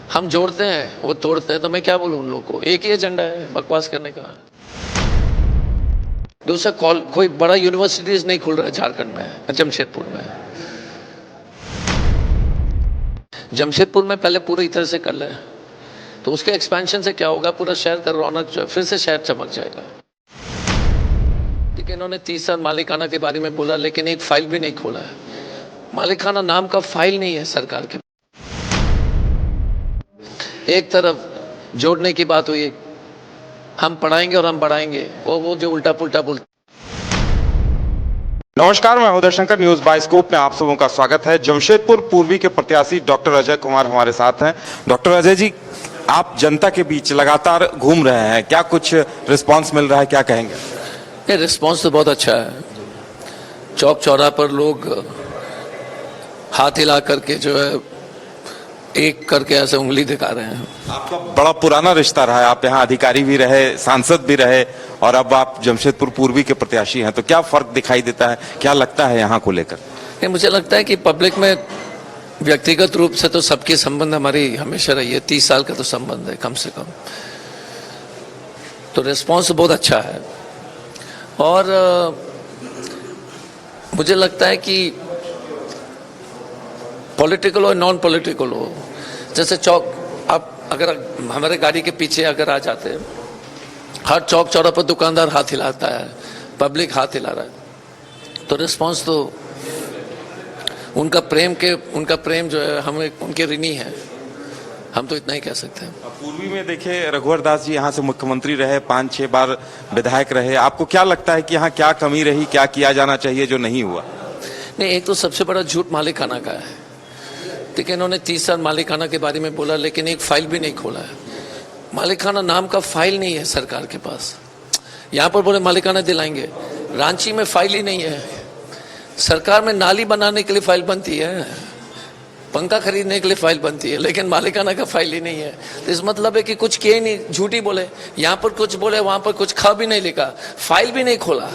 हम जोड़ते हैं वो तोड़ते हैं, तो मैं क्या बोलूं उन लोगों को। एक ही एजेंडा है बकवास करने का। दूसरा कॉल कोई बड़ा यूनिवर्सिटीज नहीं खुल रहा है झारखंड में, जमशेदपुर में। जमशेदपुर में पहले पूरी तरह से कर ले, तो उसके एक्सपेंशन से क्या होगा, पूरा शहर का रौनक जो है फिर से शहर चमक जाएगा। ठीक है, इन्होंने 30 साल मालिकाना के बारे में बोला, लेकिन एक फाइल भी नहीं खोला है। मालिकाना नाम का फाइल नहीं है सरकार के। एक तरफ जोड़ने की बात हुई, हम पढ़ाएंगे और हम बढ़ाएंगे, वो जो उल्टा पुल्टा बोलते। नमस्कार, मैं उदय शंकर, न्यूज बाइस्कोप में आप सबों का स्वागत है। जमशेदपुर पूर्वी के प्रत्याशी डॉक्टर अजय कुमार हमारे साथ हैं। डॉक्टर अजय जी, आप जनता के बीच लगातार घूम रहे हैं, क्या कुछ रिस्पांस मिल रहा है, क्या कहेंगे? ये रिस्पांस तो बहुत अच्छा है। चौक चौराहा पर लोग हाथ हिला करके जो है एक करके ऐसे उंगली दिखा रहे हैं। आपका बड़ा पुराना रिश्ता रहा है, आप यहाँ अधिकारी भी रहे, सांसद भी रहे, और अब आप जमशेदपुर पूर्वी के प्रत्याशी हैं, तो क्या फर्क दिखाई देता है, क्या लगता है यहाँ को लेकर? मुझे लगता है कि पब्लिक में व्यक्तिगत रूप से तो सबके संबंध हमारी हमेशा रही है। 30 साल का तो संबंध है कम से कम, तो रिस्पांस बहुत अच्छा है। और मुझे लगता है कि पॉलिटिकल हो नॉन पॉलिटिकल हो, जैसे चौक, आप अगर हमारे गाड़ी के पीछे अगर आ जाते हैं, हर चौक चौराहे पर दुकानदार हाथ हिलाता है, पब्लिक हाथ हिला रहा है, तो रिस्पांस तो उनका प्रेम जो है हमें उनके ऋणी है, हम तो इतना ही कह सकते हैं। पूर्वी में देखिए, रघुवर दास जी यहाँ से मुख्यमंत्री रहे, 5-6 बार विधायक रहे, आपको क्या लगता है कि यहाँ क्या कमी रही, क्या किया जाना चाहिए जो नहीं हुआ? नहीं, एक तो सबसे बड़ा झूठ मालिकाना का है। ठीक है, इन्होंने 30 साल मालिकाना के बारे में बोला, लेकिन एक फाइल भी नहीं खोला है। मालिकाना नाम का फाइल नहीं है सरकार के पास। यहाँ पर बोले मालिकाना दिलाएंगे, रांची में फाइल ही नहीं है। सरकार में नाली बनाने के लिए फाइल बनती है, पंखा खरीदने के लिए फाइल बनती है, लेकिन मालिकाना का फाइल ही नहीं है। तो इस मतलब है कि कुछ किए नहीं, झूठी बोले, यहाँ पर कुछ बोले, वहां पर कुछ खा भी नहीं लिखा, फाइल भी नहीं खोला।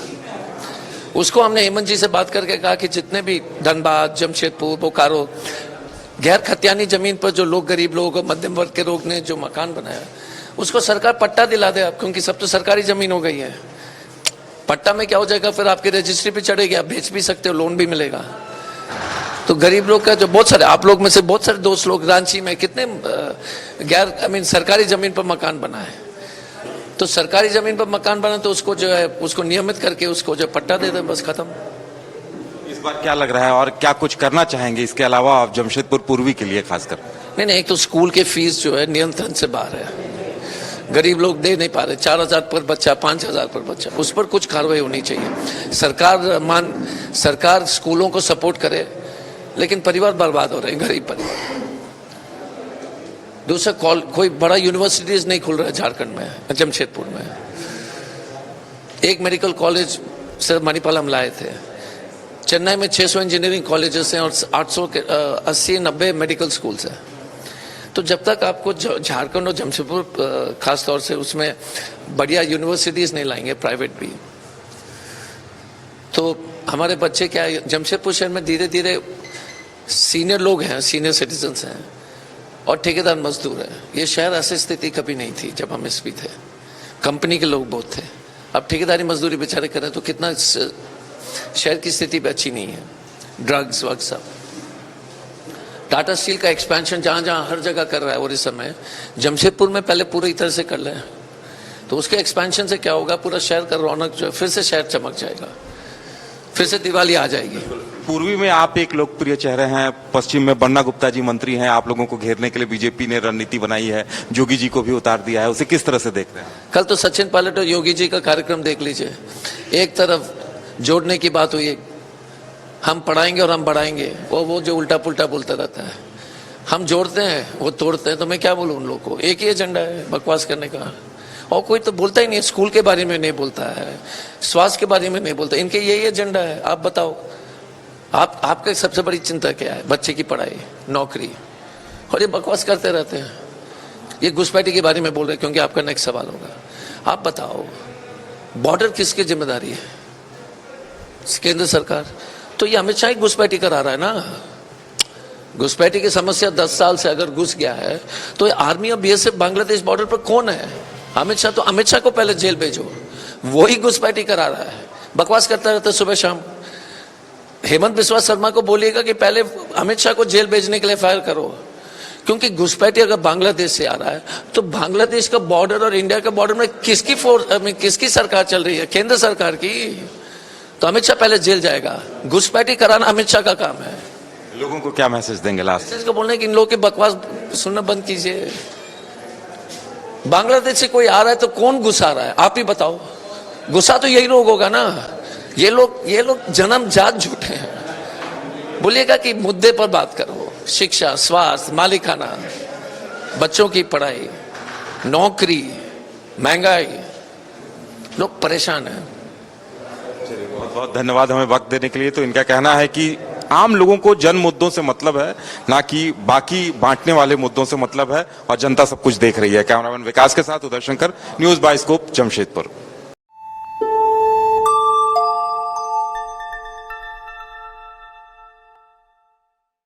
उसको हमने हेमंत जी से बात करके कहा कि जितने भी धनबाद, जमशेदपुर, बोकारो, गैर खतियानी जमीन पर जो लोग, गरीब लोग, मध्यम वर्ग के लोग ने जो मकान बनाया, उसको सरकार पट्टा दिला दे अब, क्योंकि सब तो सरकारी जमीन हो गई है। पट्टा में क्या हो जाएगा, फिर आपकी रजिस्ट्री पे चढ़ेगी, आप बेच भी सकते हो, लोन भी मिलेगा। तो गरीब लोग का जो बहुत सारे, आप लोग में से बहुत सारे दोस्त लोग रांची में कितने सरकारी जमीन पर मकान बना है, तो सरकारी जमीन पर मकान बना तो उसको जो है उसको नियमित करके उसको जो पट्टा दे दे, बस खत्म। इस बार क्या लग रहा है और क्या कुछ करना चाहेंगे इसके अलावा आप जमशेदपुर पूर्वी के लिए खासकर? नहीं, एक तो स्कूल के फीस जो है नियंत्रण से बाहर है, गरीब लोग दे नहीं पा रहे। 4000 पर बच्चा, 5000 पर बच्चा, उस पर कुछ कार्रवाई होनी चाहिए। सरकार स्कूलों को सपोर्ट करे, लेकिन परिवार बर्बाद हो रहे हैं, गरीब परिवार। दूसरा कॉल कोई बड़ा यूनिवर्सिटीज नहीं खुल रहा है झारखंड में, जमशेदपुर में। एक मेडिकल कॉलेज सिर्फ मणिपाल हम लाए थे। चेन्नई में 600 इंजीनियरिंग कॉलेजेस हैं और 80-90 मेडिकल स्कूल्स हैं। तो जब तक आपको झारखंड और जमशेदपुर खास तौर से उसमें बढ़िया यूनिवर्सिटीज नहीं लाएंगे, प्राइवेट भी, तो हमारे बच्चे क्या, जमशेदपुर शहर में धीरे धीरे सीनियर लोग हैं, सीनियर सिटीजन्स हैं और ठेकेदार मजदूर हैं। ये शहर ऐसी स्थिति कभी नहीं थी जब हम इसमें थे, कंपनी के लोग बहुत थे। अब ठेकेदारी मजदूरी बेचारे कर रहे हैं, तो कितना शहर की स्थिति भी अच्छी नहीं है। ड्रग्स वग्स सब। टाटा स्टील का एक्सपेंशन जहाँ जहाँ हर जगह कर रहा है, और इस समय जमशेदपुर में पहले पूरी तरह से कर ले, तो उसके एक्सपेंशन से क्या होगा, पूरा शहर का रौनक जो है फिर से शहर चमक जाएगा, फिर से दिवाली आ जाएगी। पूर्वी में आप एक लोकप्रिय चेहरे हैं, पश्चिम में बन्ना गुप्ता जी मंत्री हैं, आप लोगों को घेरने के लिए बीजेपी ने रणनीति बनाई है, जोगी जी को भी उतार दिया है, उसे किस तरह से देख रहे हैं? कल तो सचिन पायलट और योगी जी का कार्यक्रम देख लीजिए। एक तरफ जोड़ने की बात हुई, हम पढ़ाएंगे और हम बढ़ाएंगे, वो जो उल्टा पुल्टा बोलता रहता है। हम जोड़ते हैं वो तोड़ते हैं, तो मैं क्या बोलूं उन लोगों को। एक ही एजेंडा है बकवास करने का, और कोई तो बोलता ही नहीं। स्कूल के बारे में नहीं बोलता है, स्वास्थ्य के बारे में नहीं बोलता, इनके यही एजेंडा है। आप बताओ, आपका सबसे बड़ी चिंता क्या है? बच्चे की पढ़ाई, नौकरी, और ये बकवास करते रहते हैं। ये घुसपैठी के बारे में बोल रहे हैं, क्योंकि आपका नेक्स्ट सवाल होगा। आप बताओ, बॉर्डर किसकी जिम्मेदारी है? केंद्र सरकार। तो ये अमित शाह ही घुसपैठी करा रहा है ना। घुसपैठी की समस्या 10 साल से अगर घुस गया है तो आर्मी और बीएसएफ बांग्लादेश बॉर्डर पर कौन है? अमित शाह। तो अमित शाह को पहले जेल भेजो, वही घुसपैठी करा रहा है, बकवास करता रहता है सुबह शाम। हेमंत बिस्वा शर्मा को बोलिएगा कि पहले अमित शाह को जेल भेजने के लिए फायर करो, क्योंकि घुसपैठी अगर बांग्लादेश से आ रहा है तो बांग्लादेश का बॉर्डर और इंडिया का बॉर्डर में किसकी सरकार चल रही है? केंद्र सरकार की। तो अमित शाह पहले जेल जाएगा, घुसपैठी कराना अमित शाह का काम है। लोगों को क्या मैसेज देंगे लास्ट? इसको बोलने कि इन लोगों के बकवास सुनना बंद कीजिए। बांग्लादेश से कोई आ रहा है तो कौन घुसा रहा है? आप ही बताओ। गुस्सा तो यही लोग होगा ना। ये लोग जन्मजात झूठे हैं। बोलिएगा कि मुद्दे पर बात करो, शिक्षा, स्वास्थ्य, मालिकाना, बच्चों की पढ़ाई, नौकरी, महंगाई, लोग परेशान हैं। बहुत बहुत धन्यवाद हमें वक्त देने के लिए। तो इनका कहना है कि आम लोगों को जन मुद्दों से मतलब है, ना कि बाकी बांटने वाले मुद्दों से मतलब है, और जनता सब कुछ देख रही है। कैमरामैन विकास के साथ Uday Shankar, news by scope, Jamshedpur.